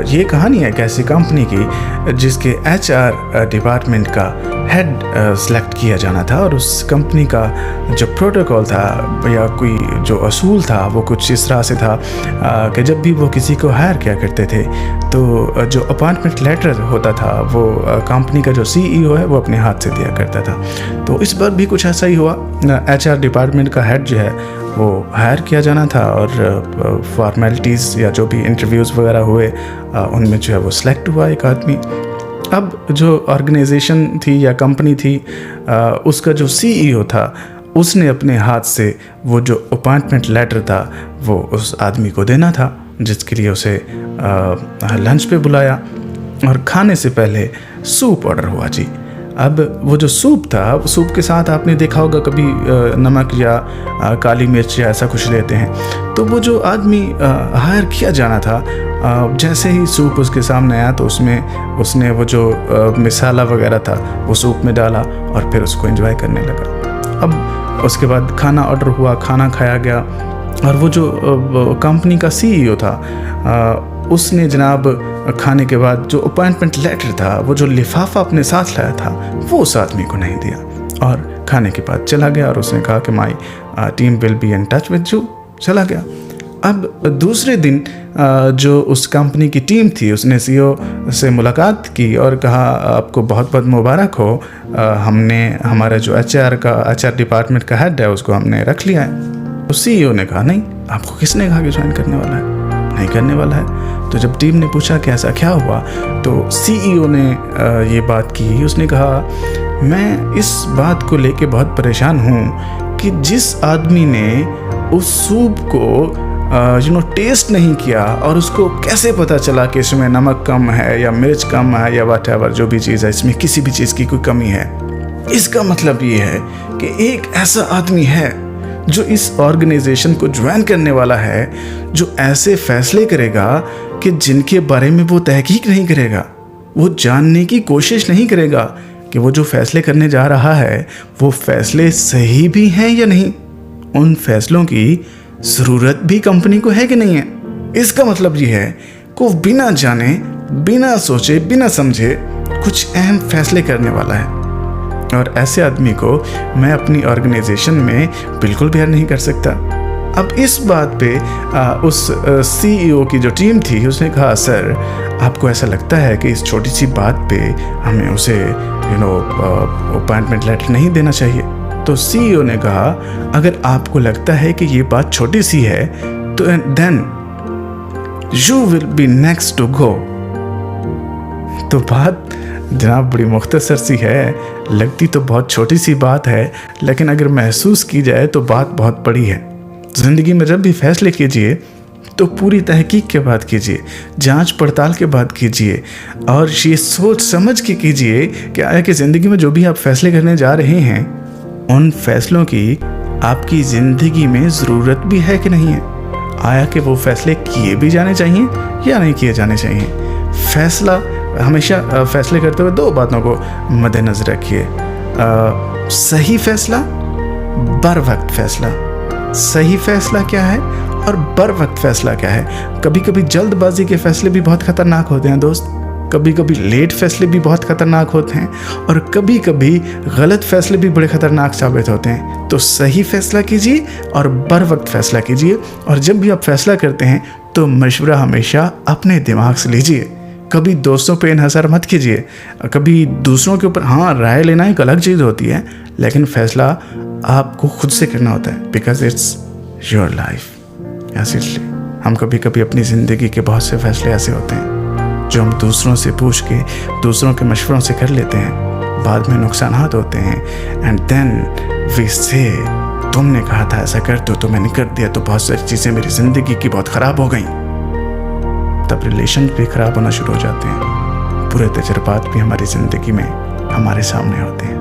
ये कहानी है एक ऐसी कंपनी की जिसके HR डिपार्टमेंट का हेड सेलेक्ट किया जाना था, और उस कंपनी का जो प्रोटोकॉल था या कोई जो असूल था वो कुछ इस तरह से था कि जब भी वो किसी को हायर किया करते थे तो जो अपॉइंटमेंट लेटर होता था वो कंपनी का जो CEO है वो अपने हाथ से दिया करता था। तो इस बार भी कुछ ऐसा ही हुआ। HR डिपार्टमेंट का हेड जो है वो हायर किया जाना था, और फॉर्मेलिटीज़ या जो भी इंटरव्यूज़ वगैरह हुए उनमें जो है वो सिलेक्ट हुआ एक आदमी। अब जो ऑर्गेनाइजेशन थी या कंपनी थी उसका जो CEO था उसने अपने हाथ से वो जो अपॉइंटमेंट लेटर था वो उस आदमी को देना था, जिसके लिए उसे लंच पे बुलाया, और खाने से पहले सूप ऑर्डर हुआ जी। अब वो जो सूप था, सूप के साथ आपने देखा होगा कभी नमक या काली मिर्च या ऐसा कुछ लेते हैं। तो वो जो आदमी हायर किया जाना था, जैसे ही सूप उसके सामने आया तो उसने वो जो मसाला वगैरह था वो सूप में डाला और फिर उसको एंजॉय करने लगा। अब उसके बाद खाना ऑर्डर हुआ, खाना खाया गया, और वो जो कंपनी का CEO था उसने जनाब खाने के बाद जो अपॉइंटमेंट लेटर था, वो जो लिफाफा अपने साथ लाया था, वो उस आदमी को नहीं दिया, और खाने के बाद चला गया और उसने कहा कि my team will be in touch with you, चला गया। अब दूसरे दिन जो उस कंपनी की टीम थी उसने CEO से मुलाकात की और कहा आपको बहुत बहुत मुबारक हो, हमने हमारा जो HR डिपार्टमेंट का हेड है उसको हमने रख लिया है। तो CEO ने कहा नहीं, आपको किसने कहा कि ज्वाइन करने वाला है? नहीं करने वाला है। तो जब टीम ने पूछा कि ऐसा क्या हुआ, तो CEO ने ये बात की। उसने कहा मैं इस बात को लेके बहुत परेशान हूँ कि जिस आदमी ने उस सूप को टेस्ट नहीं किया और उसको कैसे पता चला कि इसमें नमक कम है या मिर्च कम है या व्हाटएवर जो भी चीज़ है, इसमें किसी भी चीज़ की कोई कमी है। इसका मतलब ये है कि एक ऐसा आदमी है जो इस ऑर्गेनाइजेशन को ज्वाइन करने वाला है, जो ऐसे फैसले करेगा कि जिनके बारे में वो तहकीक नहीं करेगा, वो जानने की कोशिश नहीं करेगा कि वो जो फैसले करने जा रहा है वो फैसले सही भी हैं या नहीं, उन फैसलों की ज़रूरत भी कंपनी को है कि नहीं है। इसका मतलब ये है कि वो बिना जाने, बिना सोचे, बिना समझे कुछ अहम फैसले करने वाला है, और ऐसे आदमी को मैं अपनी ऑर्गेनाइजेशन में बिल्कुल भी नहीं कर सकता। अब इस बात पे उस CEO की जो टीम थी उसने कहा सर आपको ऐसा लगता है कि इस छोटी सी बात पे हमें उसे अपॉइंटमेंट लेटर नहीं देना चाहिए? तो CEO ने कहा अगर आपको लगता है कि ये बात छोटी सी है तो then you will be next to go. तो बात जनाब बड़ी मुख्तसर सी है, लगती तो बहुत छोटी सी बात है, लेकिन अगर महसूस की जाए तो बात बहुत बड़ी है। ज़िंदगी में जब भी फैसले कीजिए तो पूरी तहकीक के बाद कीजिए, जांच पड़ताल के बाद कीजिए, और ये सोच समझ के कीजिए कि आया कि ज़िंदगी में जो भी आप फैसले करने जा रहे हैं उन फैसलों की आपकी ज़िंदगी में ज़रूरत भी है कि नहीं है। आया कि वो फैसले किए भी जाने चाहिए या नहीं किए जाने चाहिए। हमेशा फैसले करते हुए दो बातों को मद्देनज़र रखिए, सही फैसला, बर वक्त फैसला। सही फैसला क्या है और बर वक्त फैसला क्या है? कभी कभी जल्दबाजी के फैसले भी बहुत ख़तरनाक होते हैं दोस्त, कभी कभी लेट फैसले भी बहुत ख़तरनाक होते हैं, और कभी कभी गलत फैसले भी बड़े ख़तरनाक साबित होते हैं। तो सही फैसला कीजिए और बर वक्त फैसला कीजिए, और जब भी आप फैसला करते हैं तो मशवरा हमेशा अपने दिमाग से लीजिए। कभी दोस्तों पे इन्हसार मत कीजिए, कभी दूसरों के ऊपर हाँ राय लेना एक अलग चीज़ होती है, लेकिन फैसला आपको खुद से करना होता है, बिकॉज इट्स योर लाइफ। इसलिए हम कभी कभी अपनी ज़िंदगी के बहुत से फैसले ऐसे होते हैं जो हम दूसरों से पूछ के, दूसरों के मशवरों से कर लेते हैं, बाद में नुकसान होते हैं, एंड देन वी से तुमने कहा था ऐसा कर दो तो मैंने कर दिया, तो बहुत सारी चीज़ें मेरी ज़िंदगी की बहुत ख़राब हो गई। तब रिलेशन भी ख़राब होना शुरू हो जाते हैं, बुरे तजुर्बात भी हमारी ज़िंदगी में हमारे सामने होते हैं।